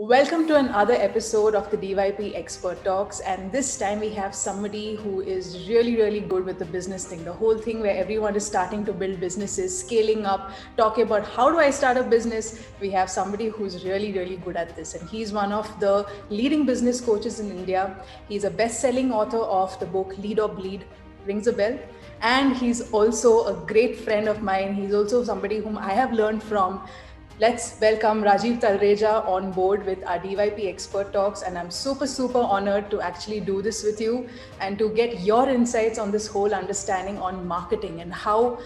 Welcome to another episode of the DYP Expert Talks. And this time we have somebody who is really, really good with the business thing. The whole thing where everyone is starting to build businesses, scaling up, talking about how do I start a business. We have somebody who's really, really good at this. And he's one of the leading business coaches in India. He's a best-selling author of the book Lead or Bleed. Rings a bell? And he's also a great friend of mine. He's also somebody whom I have learned from. Let's welcome Rajiv Talreja on board with our DYP Expert Talks. And I'm super, super honored to actually do this with you and to get your insights on this whole understanding on marketing and how,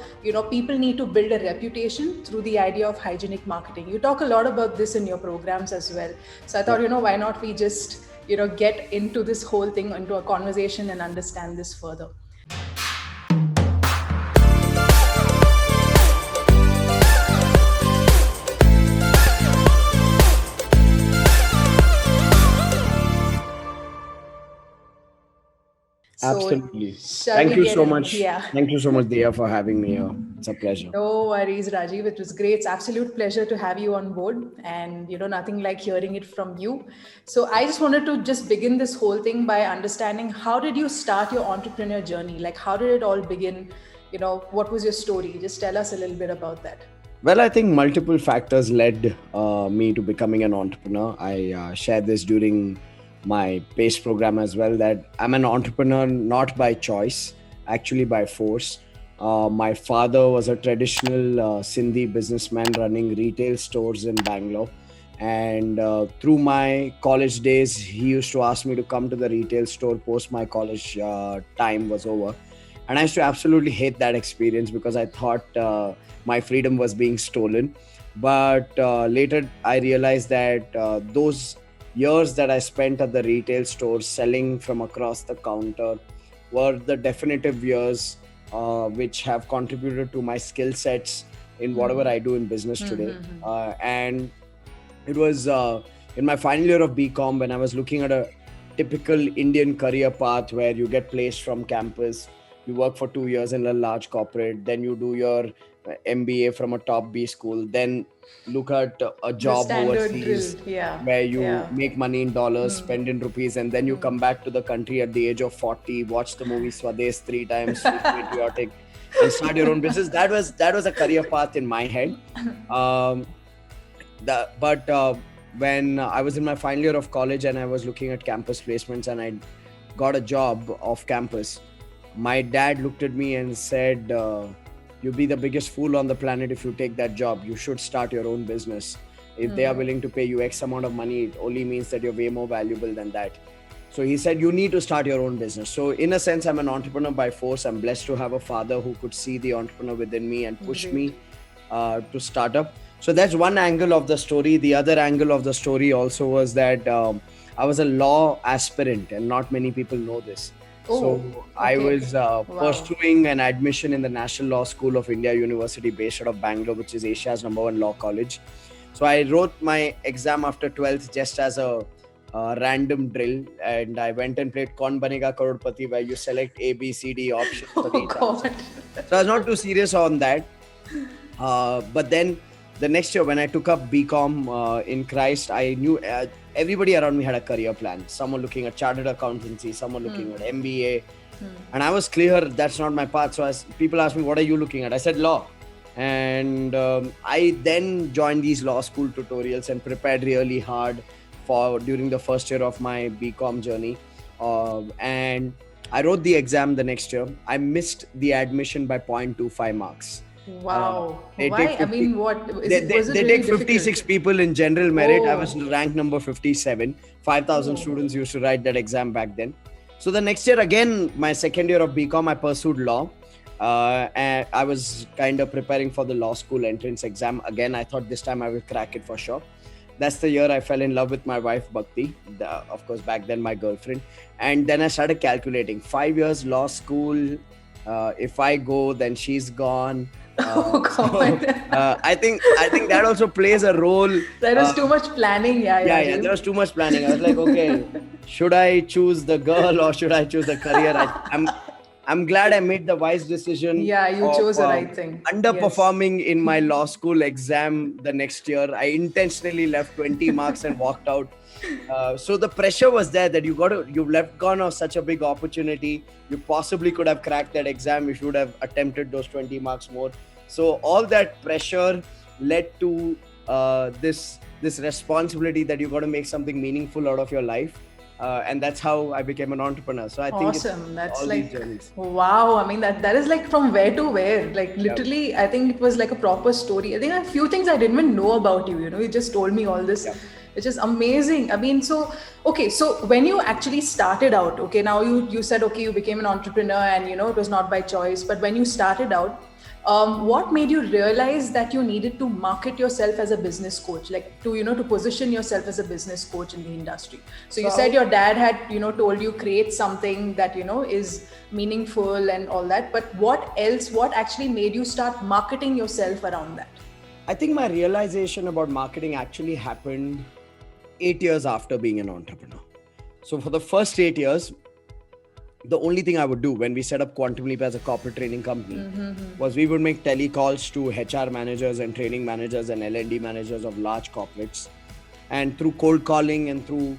people need to build a reputation through the idea of hygienic marketing. You talk a lot about this in your programs as well. So I thought, why not we just, get into this whole thing, into a conversation and understand this further. Absolutely. Shall we get so in? much. Yeah. Thank you so much, Dia, for having me here. It's a pleasure. No worries, Rajiv. It was great. It's absolute pleasure to have you on board. And, nothing like hearing it from you. So I just wanted to just begin this whole thing by understanding how did you start your entrepreneur journey? Like, how did it all begin? What was your story? Just tell us a little bit about that. Well, I think multiple factors led me to becoming an entrepreneur. I shared this during my PACE program as well, that I'm an entrepreneur not by choice, actually by force. My father was a traditional Sindhi businessman running retail stores in Bangalore. And through my college days, he used to ask me to come to the retail store post my college time was over. And I used to absolutely hate that experience because I thought my freedom was being stolen. But later I realized that those years that I spent at the retail store selling from across the counter were the definitive years which have contributed to my skill sets in whatever I do in business today. And it was in my final year of BCom when I was looking at a typical Indian career path where you get placed from campus, you work for 2 years in a large corporate, then you do your MBA from a top B school, then look at a job overseas where you make money in dollars, spend in rupees, and then you come back to the country at the age of 40, watch the movie Swades 3 times, feel patriotic, and start your own business. That was a career path in my head. But when I was in my final year of college and I was looking at campus placements and I got a job off campus, my dad looked at me and said, you'll be the biggest fool on the planet if you take that job. You should start your own business. If they are willing to pay you X amount of money, it only means that you're way more valuable than that. So he said, you need to start your own business. So in a sense, I'm an entrepreneur by force. I'm blessed to have a father who could see the entrepreneur within me and push me to start up. So that's one angle of the story. The other angle of the story also was that I was a law aspirant and not many people know this. I was pursuing an admission in the National Law School of India University based out of Bangalore, which is Asia's #1 law college. So I wrote my exam after 12th just as a random drill, and I went and played Kaun Banega Crorepati, where you select A, B, C, D options for each answer. So I was not too serious on that. But then the next year when I took up BCom in Christ, I knew everybody around me had a career plan. Someone looking at chartered accountancy, someone looking at MBA. And I was clear that's not my path. So people asked me, what are you looking at? I said law. And I then joined these law school tutorials and prepared really hard during the first year of my BCom journey. And I wrote the exam the next year. I missed the admission by 0.25 marks. Wow. Why? I mean, what? They take 56 people in general merit. I was ranked number 57. 5,000 students used to write that exam back then. So the next year, again, my second year of BCom, I pursued law. And I was kind of preparing for the law school entrance exam. Again, I thought this time I will crack it for sure. That's the year I fell in love with my wife, Bhakti. Of course, back then my girlfriend. And then I started calculating 5 years law school. If I go, then she's gone. I think that also plays a role. There was too much planning. Yeah. There was too much planning. I was like, okay, should I choose the girl or should I choose the career? I'm glad I made the wise decision Yeah, you of chose the right thing. Yes. underperforming in my law school exam the next year. I intentionally left 20 marks and walked out. So the pressure was there that you've gone on such a big opportunity. You possibly could have cracked that exam if you would have attempted those 20 marks more. So all that pressure led to this responsibility that you got to make something meaningful out of your life. And that's how I became an entrepreneur. So I think awesome. That's all like, these journeys. wow. I mean, that is like from where to where. Like literally, Yeah. I think it was like a proper story. I think a few things I didn't even know about you. You know, you just told me all this, Yeah. which is amazing. I mean, so okay, so when you actually started out, okay, now you said okay, you became an entrepreneur, and you know it was not by choice. But when you started out, what made you realize that you needed to market yourself as a business coach, like to to position yourself as a business coach in the industry? So you said your dad had told you create something that is meaningful and all that, but what else, what actually made you start marketing yourself around that? I think my realization about marketing actually happened 8 years after being an entrepreneur. So for the first 8 years, the only thing I would do when we set up Quantum Leap as a corporate training company was we would make telecalls to HR managers and training managers and L&D managers of large corporates. And through cold calling and through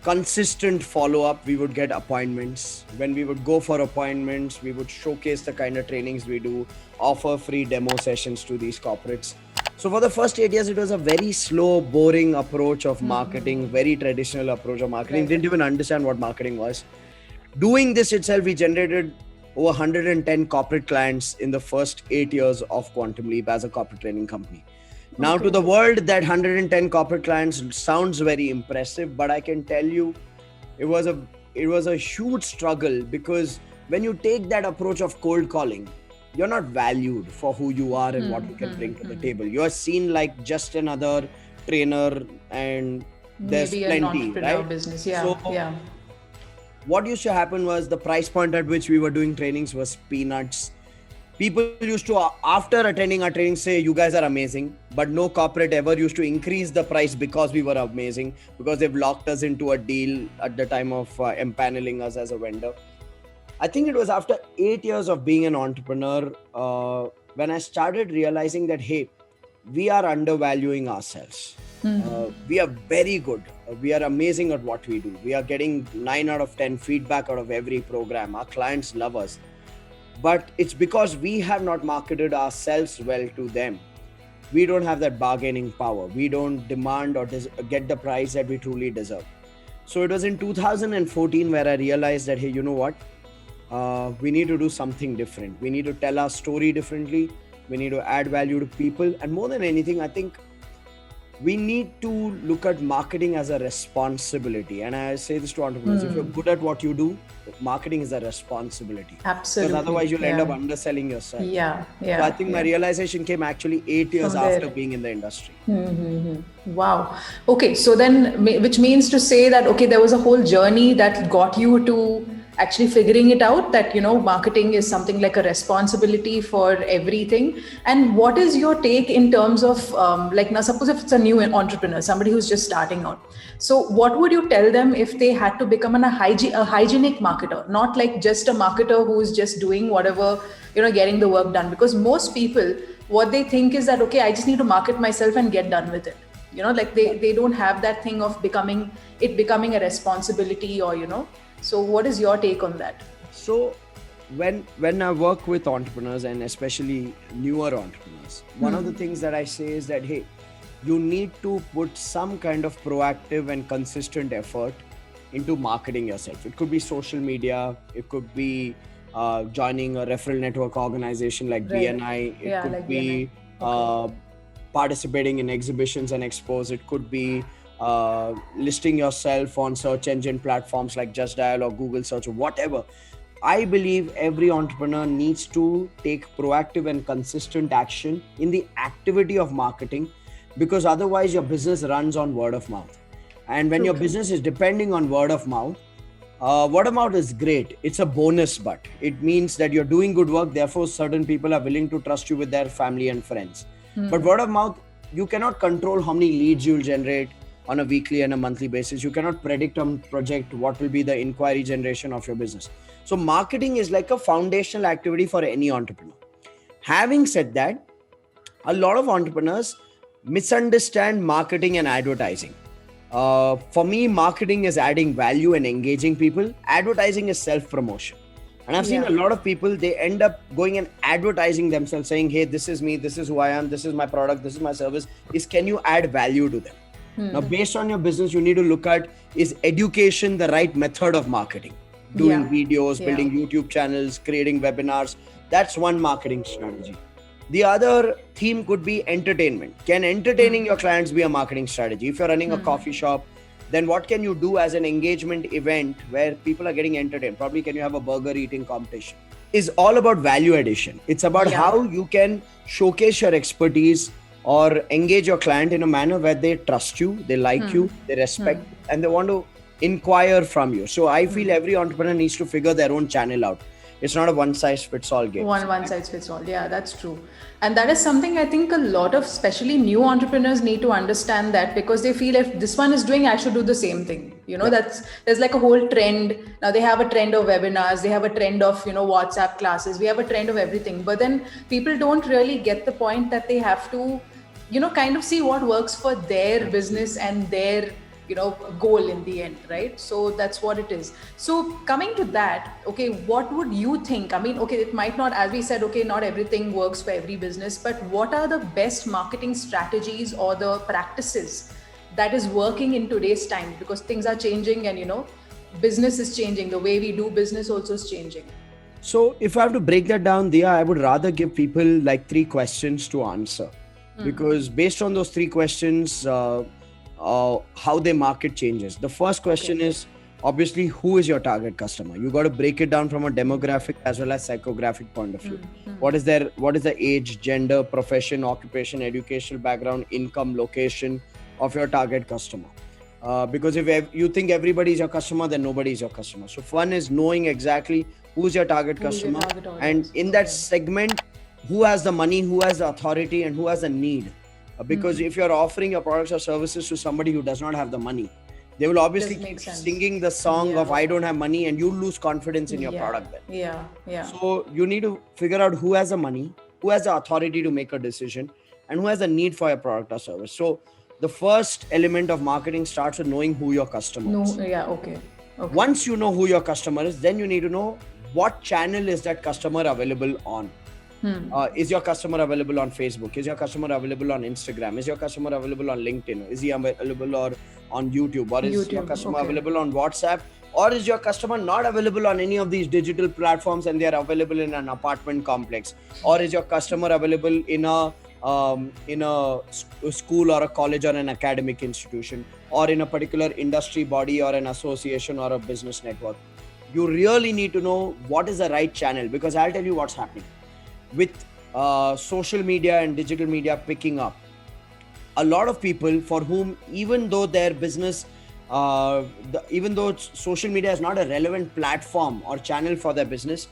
consistent follow-up, we would get appointments. When we would go for appointments, we would showcase the kind of trainings we do, offer free demo sessions to these corporates. So for the first 8 years, it was a very slow, boring approach of marketing, very traditional approach of marketing. Right. Didn't even understand what marketing was. Doing this itself, we generated over 110 corporate clients in the first 8 years of Quantum Leap as a corporate training company. Now, to the world, that 110 corporate clients sounds very impressive, but I can tell you, it was a huge struggle, because when you take that approach of cold calling, you're not valued for who you are and what you can bring to the table. You are seen like just another trainer, and there's maybe plenty, an entrepreneur right? business. Yeah. So, Yeah. what used to happen was the price point at which we were doing trainings was peanuts. People used to, after attending our training, say, you guys are amazing, but no corporate ever used to increase the price because we were amazing, because they've locked us into a deal at the time of empaneling us as a vendor. I think it was after 8 years of being an entrepreneur when I started realizing that, hey, we are undervaluing ourselves. We are very good. We are amazing at what we do. We are getting 9 out of 10 feedback out of every program. Our clients love us. But it's because we have not marketed ourselves well to them. We don't have that bargaining power. We don't demand or get the price that we truly deserve. So it was in 2014 where I realized that, hey, you know what? We need to do something different. We need to tell our story differently. We need to add value to people. And more than anything, I think we need to look at marketing as a responsibility. And I say this to entrepreneurs, if you're good at what you do, marketing is a responsibility. Absolutely. Because otherwise you'll end up underselling yourself. Yeah. So I think my realization came actually 8 years after being in the industry. Wow. Okay. So then, which means to say that, okay, there was a whole journey that got you to actually figuring it out, that marketing is something like a responsibility for everything. And what is your take in terms of now suppose if it's a new entrepreneur, somebody who's just starting out, so what would you tell them if they had to become a hygienic marketer, not like just a marketer who's just doing whatever, getting the work done? Because most people, what they think is that, okay, I just need to market myself and get done with it. Like they don't have that thing of becoming a responsibility, or so what is your take on that? So when I work with entrepreneurs, and especially newer entrepreneurs, one of the things that I say is that, hey, you need to put some kind of proactive and consistent effort into marketing yourself. It could be social media, it could be joining a referral network organization like BNI, it could like be participating in exhibitions and expos, it could be listing yourself on search engine platforms like Just Dial or Google Search or whatever. I believe every entrepreneur needs to take proactive and consistent action in the activity of marketing, because otherwise your business runs on word of mouth. And when your business is depending on word of mouth is great. It's a bonus, but it means that you're doing good work. Therefore, certain people are willing to trust you with their family and friends. But word of mouth, you cannot control how many leads you'll generate, on a weekly and a monthly basis. You cannot predict on project what will be the inquiry generation of your business. So marketing is like a foundational activity for any entrepreneur. Having said that, a lot of entrepreneurs misunderstand marketing and advertising. For me, marketing is adding value and engaging people. Advertising is self-promotion. And I've seen a lot of people, they end up going and advertising themselves, saying, hey, this is me, this is who I am, this is my product, this is my service. Can you add value to them? Now, based on your business, you need to look at, is education the right method of marketing? Doing videos, building YouTube channels, creating webinars. That's one marketing strategy. The other theme could be entertainment. Can entertaining your clients be a marketing strategy? If you're running a coffee shop, then what can you do as an engagement event where people are getting entertained? Probably can you have a burger eating competition? It's all about value addition. It's about how you can showcase your expertise or engage your client in a manner where they trust you, they like you, they respect, and they want to inquire from you. So I feel every entrepreneur needs to figure their own channel out. It's not a one-size-fits-all game. One size fits all. Yeah, that's true. And that is something I think a lot of, especially new entrepreneurs, need to understand, that because they feel if this one is doing, I should do the same thing. There's like a whole trend. Now they have a trend of webinars, they have a trend of, WhatsApp classes, we have a trend of everything. But then people don't really get the point that they have to, kind of see what works for their business and their goal in the end, right? So that's what it is. So coming to that, okay, what would you think? I mean, okay, it might not, as we said, okay, not everything works for every business, but what are the best marketing strategies or the practices that is working in today's time? Because things are changing and business is changing, the way we do business also is changing. So if I have to break that down, Diya, I would rather give people like 3 questions to answer, because based on those 3 questions, how they market changes. The first question is obviously, who is your target customer? You got to break it down from a demographic as well as psychographic point of view. What is the age, gender, profession, occupation, educational background, income, location of your target customer? Because if you think everybody is your customer, then nobody is your customer. So one is knowing exactly who's your target customer, and in that segment, who has the money, who has the authority, and who has the need. Because if you're offering your products or services to somebody who does not have the money, they will obviously keep singing the song of I don't have money, and you lose confidence in your product then. So you need to figure out who has the money, who has the authority to make a decision, and who has a need for your product or service. So the first element of marketing starts with knowing who your customer is. Once you know who your customer is, then you need to know what channel is that customer available on. Is your customer available on Facebook? Is your customer available on Instagram? Is your customer available on LinkedIn? Is he available on YouTube? Or is your customer available on WhatsApp? Or is your customer not available on any of these digital platforms and they are available in an apartment complex? Or is your customer available in a school or a college or an academic institution, or in a particular industry body or an association or a business network? You really need to know what is the right channel, because I'll tell you what's happening. With social media and digital media picking up, a lot of people for whom, even though their business, even though social media is not a relevant platform or channel for their business,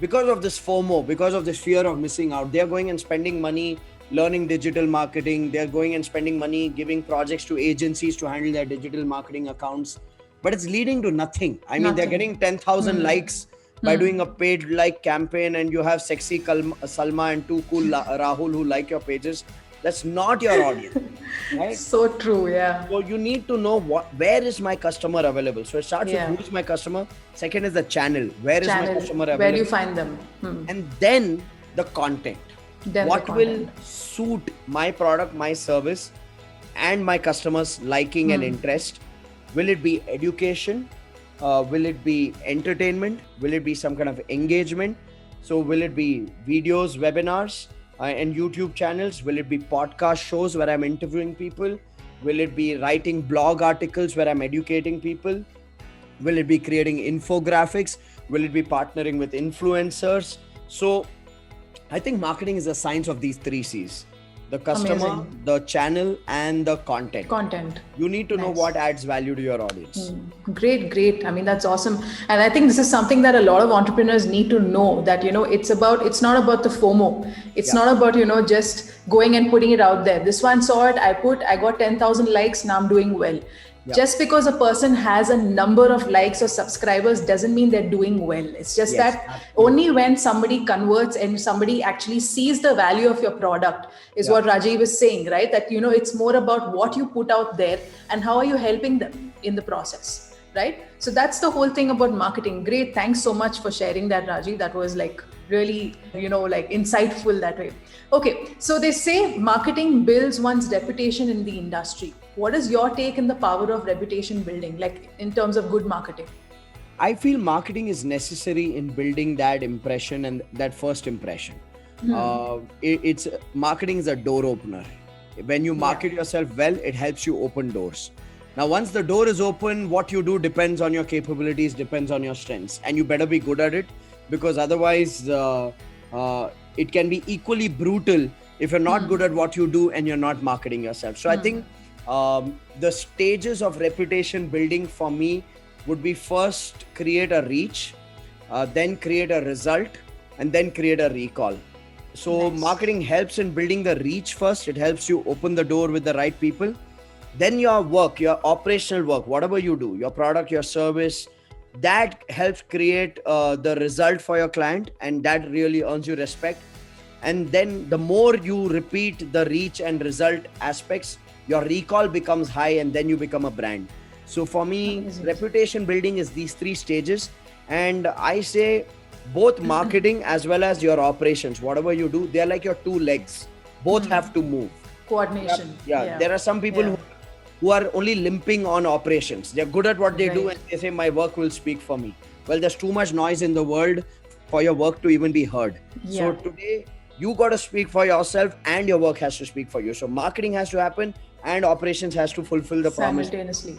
because of this FOMO, because of this fear of missing out, they're going and spending money learning digital marketing. They're going and spending money giving projects to agencies to handle their digital marketing accounts, but it's leading to nothing. I mean, they're getting 10,000 likes by doing a paid like campaign, and you have sexy Salma and 2 cool Rahul who like your pages. That's not your audience, right? So true, yeah. So you need to know where is my customer available. So it starts with who is my customer. Second is the channel. Where is my customer available? Where do you find them? And then the content. What will suit my product, my service, and my customers' liking and interest? Will it be education? Will it be entertainment? Will it be some kind of engagement? So will it be videos, webinars, and YouTube channels? Will it be podcast shows where I'm interviewing people? Will it be writing blog articles where I'm educating people? Will it be creating infographics? Will it be partnering with influencers? So I think marketing is a science of these 3 C's. the customer, Amazing. the channel, and the content. Content. You need to know Nice. what adds value to your audience. Great, great. I mean, that's awesome. And I think this is something that a lot of entrepreneurs need to know, that, it's not about the FOMO. It's Yeah. not about, just going and putting it out there. This one saw it, I got 10,000 likes, now I'm doing well. Yeah. Just because a person has a number of likes or subscribers doesn't mean they're doing well. It's just Yes, that absolutely. only when somebody converts and somebody actually sees the value of your product is Yeah. what Rajiv is saying, right? That, it's more about what you put out there and how are you helping them in the process, right? So that's the whole thing about marketing. Great. Thanks so much for sharing that, Rajiv. That was like really, like insightful that way. Okay. So they say marketing builds one's reputation in the industry. What is your take in the power of reputation building, like in terms of good marketing? I feel marketing is necessary in building that impression and that first impression. It's marketing is a door opener. When you market yourself well, it helps you open doors. Now, once the door is open, what you do depends on your capabilities, depends on your strengths, and you better be good at it, because otherwise it can be equally brutal if you're not good at what you do and you're not marketing yourself. So I think the stages of reputation building for me would be first create a reach, then create a result, and then create a recall. So marketing helps in building the reach first. It helps you open the door with the right people. Then your work, your operational work, whatever you do, your product, your service, that helps create the result for your client, and that really earns you respect. And then the more you repeat the reach and result aspects, your recall becomes high, and then you become a brand. So for me, reputation building is these three stages. And I say both marketing as well as your operations, whatever you do, they're like your two legs. Both have to move. Coordination. Yeah. There are some people who are only limping on operations. They're good at what they do, and they say, my work will speak for me. Well, there's too much noise in the world for your work to even be heard. So today, you got to speak for yourself, and your work has to speak for you. So marketing has to happen, and operations has to fulfill the promise. Simultaneously.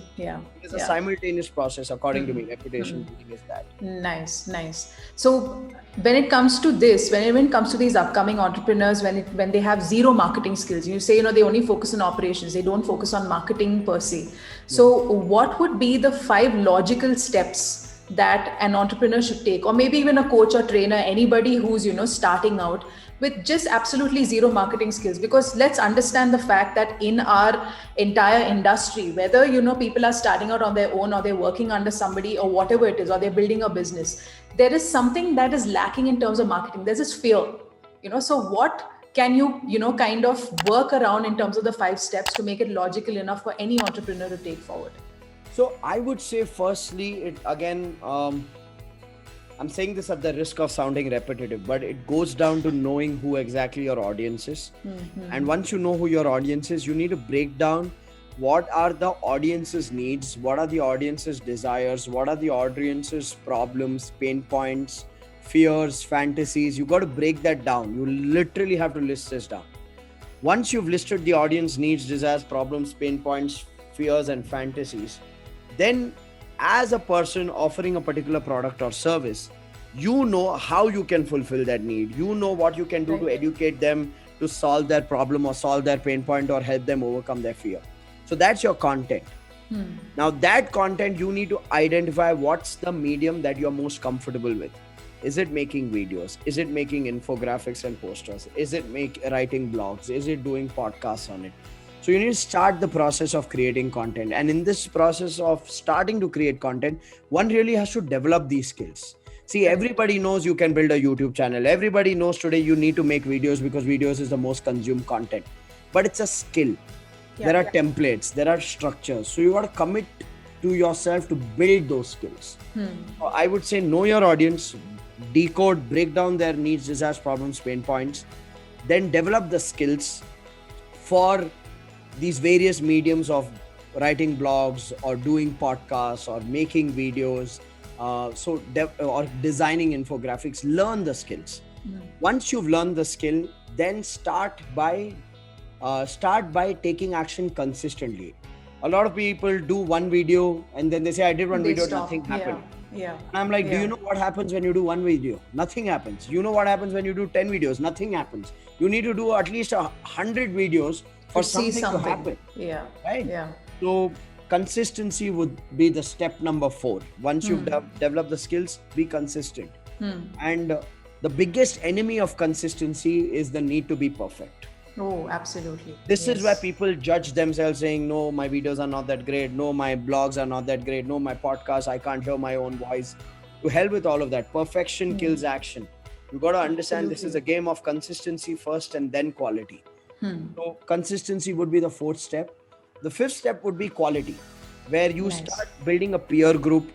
It's a simultaneous process, according to me. Reputation building is that. Nice. So when it comes to this, when it comes to these upcoming entrepreneurs, when they have zero marketing skills, you say, they only focus on operations, they don't focus on marketing per se. So what would be the 5 logical steps that an entrepreneur should take, or maybe even a coach or trainer, anybody who's, starting out with just absolutely zero marketing skills? Because let's understand the fact that in our entire industry, whether, people are starting out on their own, or they're working under somebody, or whatever it is, or they're building a business, there is something that is lacking in terms of marketing. There's this fear, so what can you, kind of work around in terms of the 5 steps to make it logical enough for any entrepreneur to take forward? So I would say, firstly, I'm saying this at the risk of sounding repetitive, but it goes down to knowing who exactly your audience is. And once you know who your audience is, you need to break down what are the audience's needs, what are the audience's desires, what are the audience's problems, pain points, fears, fantasies. You got to break that down. You literally have to list this down. Once you've listed the audience needs, desires, problems, pain points, fears, and fantasies, then as a person offering a particular product or service, you know how you can fulfill that need. You know what you can do to educate them to solve their problem or solve their pain point or help them overcome their fear. So that's your content. Now that content, you need to identify what's the medium that you're most comfortable with. Is it making videos? Is it making infographics and posters? Is it writing blogs? Is it doing podcasts on it? So you need to start the process of creating content. And in this process of starting to create content, one really has to develop these skills. See, everybody knows you can build a YouTube channel. Everybody knows today you need to make videos because videos is the most consumed content. But it's a skill. There are templates, there are structures. So you got to commit to yourself to build those skills. So I would say know your audience, decode, break down their needs, desires, problems, pain points, then develop the skills for these various mediums of writing blogs or doing podcasts or making videos, or designing infographics. Learn the skills. Once you've learned the skill, then start by taking action consistently. A lot of people do one video and then they say, I did one video, nothing happened. Yeah. And I'm like, do Yeah. you know what happens when you do one video? Nothing happens. You know what happens when you do 10 videos? Nothing happens. You need to do at least 100 videos To for see something to something. happen, Yeah. right? Yeah. So consistency would be the step number 4. Once you've developed the skills, be consistent. And the biggest enemy of consistency is the need to be perfect. Oh, absolutely. This is where Yes. people judge themselves, saying, no, my videos are not that great. No, my blogs are not that great. No, my podcast, I can't hear my own voice. To hell with all of that. Perfection kills action. You got to understand this is a game of consistency first and then quality. So consistency would be the 4th step. The 5th step would be quality, where you Nice. start building a peer group,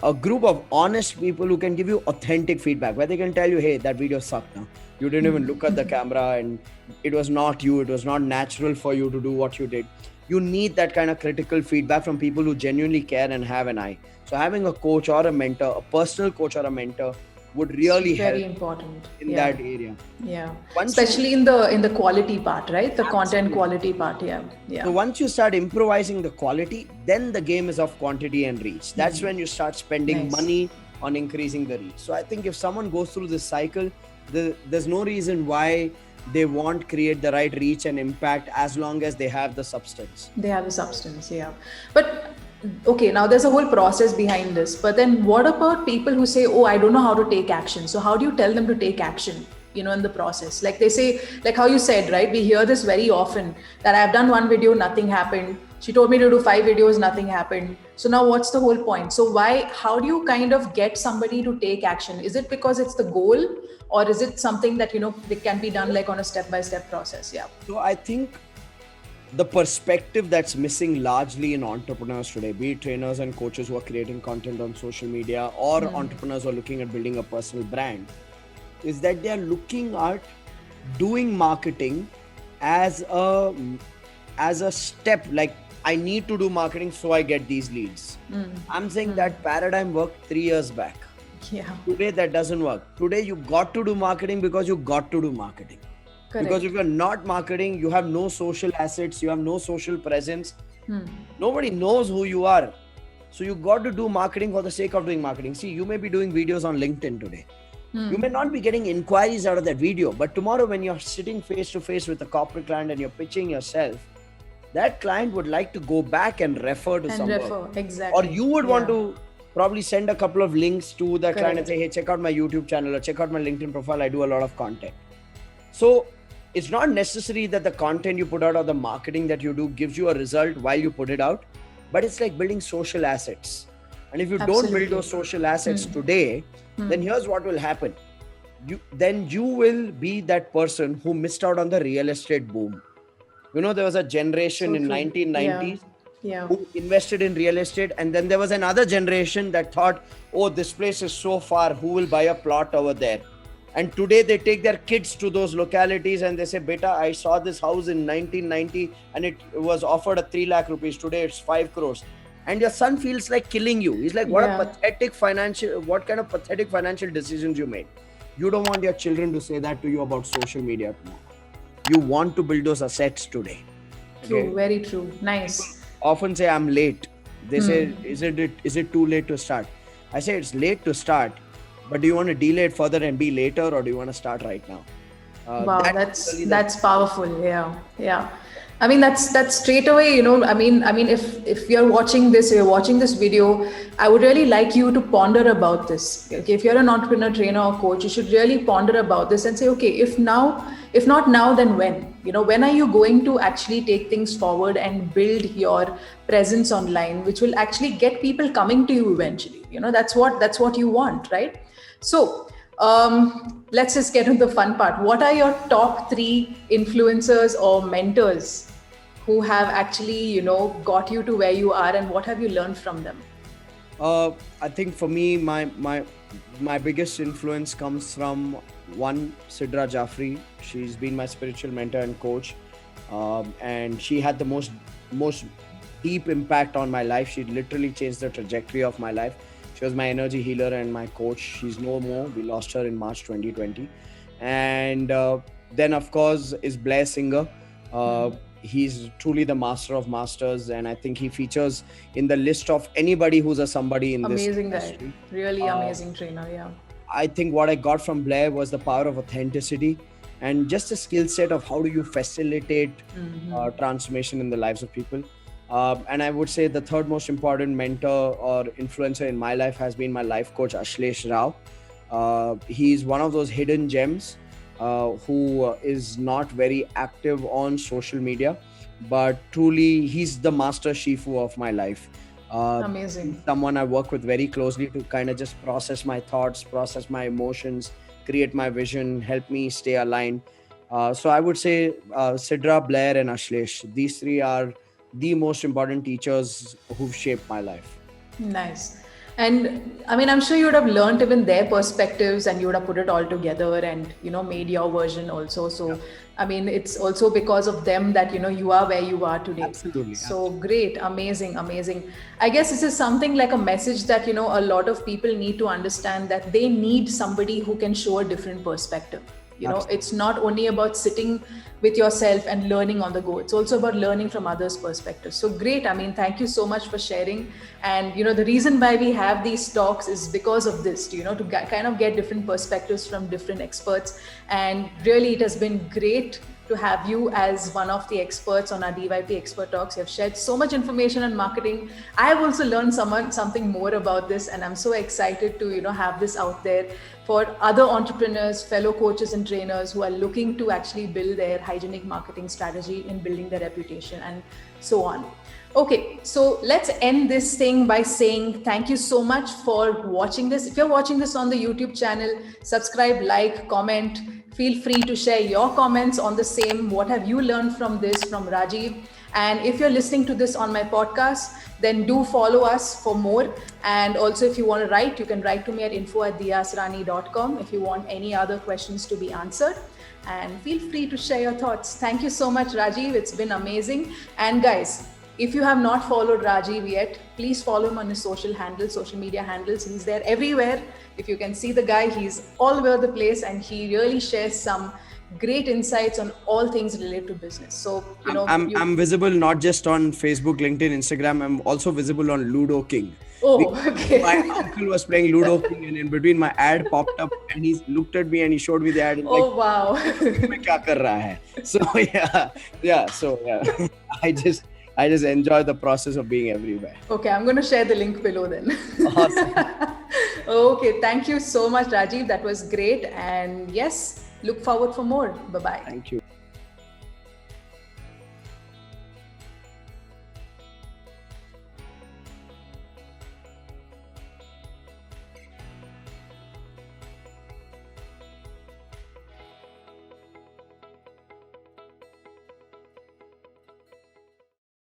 a group of honest people who can give you authentic feedback, where they can tell you, hey, that video sucked now. You didn't even look at the camera and it was not you. It was not natural for you to do what you did. You need that kind of critical feedback from people who genuinely care and have an eye. So having a coach or a mentor, a personal coach or a mentor, would really Very help important in that area. Yeah. Once you- Especially in the quality part, right? The content quality part. Yeah. Yeah. So once you start improvising the quality, then the game is of quantity and reach. That's when you start spending Nice. money on increasing the reach. So I think if someone goes through this cycle, there's no reason why they won't create the right reach and impact as long as they have the substance. They have the substance, yeah. But okay, now there's a whole process behind this. But then what about people who say, oh, I don't know how to take action? So how do you tell them to take action, in the process? Like they say, like how you said, right? We hear this very often that I've done one video, nothing happened. She told me to do 5 videos, nothing happened. So now what's the whole point? So how do you kind of get somebody to take action? Is it because it's the goal, or is it something that, it can be done like on a step-by-step process? Yeah. So I think the perspective that's missing largely in entrepreneurs today, be it trainers and coaches who are creating content on social media or entrepreneurs who are looking at building a personal brand, is that they are looking at doing marketing as a step, like I need to do marketing so I get these leads. I'm saying that paradigm worked 3 years back. Yeah. Today that doesn't work. Today you got to do marketing because you got to do marketing. Correct. Because if you're not marketing, you have no social assets, you have no social presence. Nobody knows who you are. So you got to do marketing for the sake of doing marketing. See, you may be doing videos on LinkedIn today. You may not be getting inquiries out of that video, but tomorrow when you're sitting face to face with a corporate client and you're pitching yourself, that client would like to go back and refer to someone. Exactly. Or you would want to probably send a couple of links to the client and say, hey, check out my YouTube channel or check out my LinkedIn profile. I do a lot of content. So it's not necessary that the content you put out or the marketing that you do gives you a result while you put it out, but it's like building social assets. And if you don't build those social assets today, then here's what will happen. You will be that person who missed out on the real estate boom. There was a generation in 1990s who invested in real estate, and then there was another generation that thought, oh, this place is so far, who will buy a plot over there? And today they take their kids to those localities and they say, beta, I saw this house in 1990 and it was offered at 3 lakh rupees. Today it's 5 crores. And your son feels like killing you. He's like, what kind of pathetic financial decisions you made. You don't want your children to say that to you about social media tomorrow. You want to build those assets today. True, very true. Nice. Often say, I'm late. They say, is it too late to start? I say, it's late to start. But do you want to delay it further and be later, or do you want to start right now? Wow, that's powerful. Yeah. I mean, that's straight away. I mean, if you're watching this video, I would really like you to ponder about this. Okay, if you're an entrepreneur, trainer, or coach, you should really ponder about this and say, okay, if not now, then when? When are you going to actually take things forward and build your presence online, which will actually get people coming to you eventually? That's what you want, right? So let's just get into the fun part. What are your top 3 influencers or mentors who have actually, got you to where you are, and what have you learned from them? I think for me, my biggest influence comes from one, Sidra Jafri. She's been my spiritual mentor and coach, and she had the most deep impact on my life. She literally changed the trajectory of my life. She was my energy healer and my coach. She's no more. We lost her in March 2020. And then, of course, is Blair Singer. he's truly the master of masters, and I think he features in the list of anybody who's a somebody in this Amazing guy. industry. Really amazing trainer. Yeah. I think what I got from Blair was the power of authenticity and just a skill set of how do you facilitate transformation in the lives of people. And I would say the third most important mentor or influencer in my life has been my life coach, Ashlesh Rao. He's one of those hidden gems who is not very active on social media, but truly he's the master Shifu of my life. Amazing. Someone I work with very closely to kind of just process my thoughts, process my emotions, create my vision, help me stay aligned. So I would say Sidra, Blair, and Ashlesh, these three are the most important teachers who've shaped my life. Nice. And I mean, I'm sure you would have learned even their perspectives and you would have put it all together and, made your version also. So, I mean, it's also because of them that, you are where you are today. Absolutely. So great. Amazing. Amazing. I guess this is something like a message that, a lot of people need to understand, that they need somebody who can show a different perspective. It's not only about sitting with yourself and learning on the go. It's also about learning from others' perspectives. So great. I mean, thank you so much for sharing. And, the reason why we have these talks is because of this, to kind of get different perspectives from different experts. And really, it has been great to have you as one of the experts on our DYP Expert Talks. You have shared so much information on marketing. I have also learned something more about this, and I'm so excited to have this out there for other entrepreneurs, fellow coaches and trainers who are looking to actually build their hygienic marketing strategy in building their reputation and so on. Okay, so let's end this thing by saying thank you so much for watching this. If you're watching this on the YouTube channel, subscribe, like, comment. Feel free to share your comments on the same. What have you learned from this, from Rajiv? And if you're listening to this on my podcast, then do follow us for more. And also, if you want to write, you can write to me at info@diyasrani.com if you want any other questions to be answered. And feel free to share your thoughts. Thank you so much, Rajiv. It's been amazing. And guys, if you have not followed Rajiv yet, please follow him on his social media handles. He's there everywhere. If you can see the guy, he's all over the place, and he really shares some great insights on all things related to business. So, I'm visible not just on Facebook, LinkedIn, Instagram. I'm also visible on Ludo King. Oh, okay. My uncle was playing Ludo King, and in between my ad popped up, and he looked at me and he showed me the ad. Oh, wow. मैं क्या कर रहा है? So yeah. I just enjoy the process of being everywhere. Okay, I'm going to share the link below then. Awesome. Okay, thank you so much, Rajiv. That was great. And yes, look forward for more. Bye-bye. Thank you.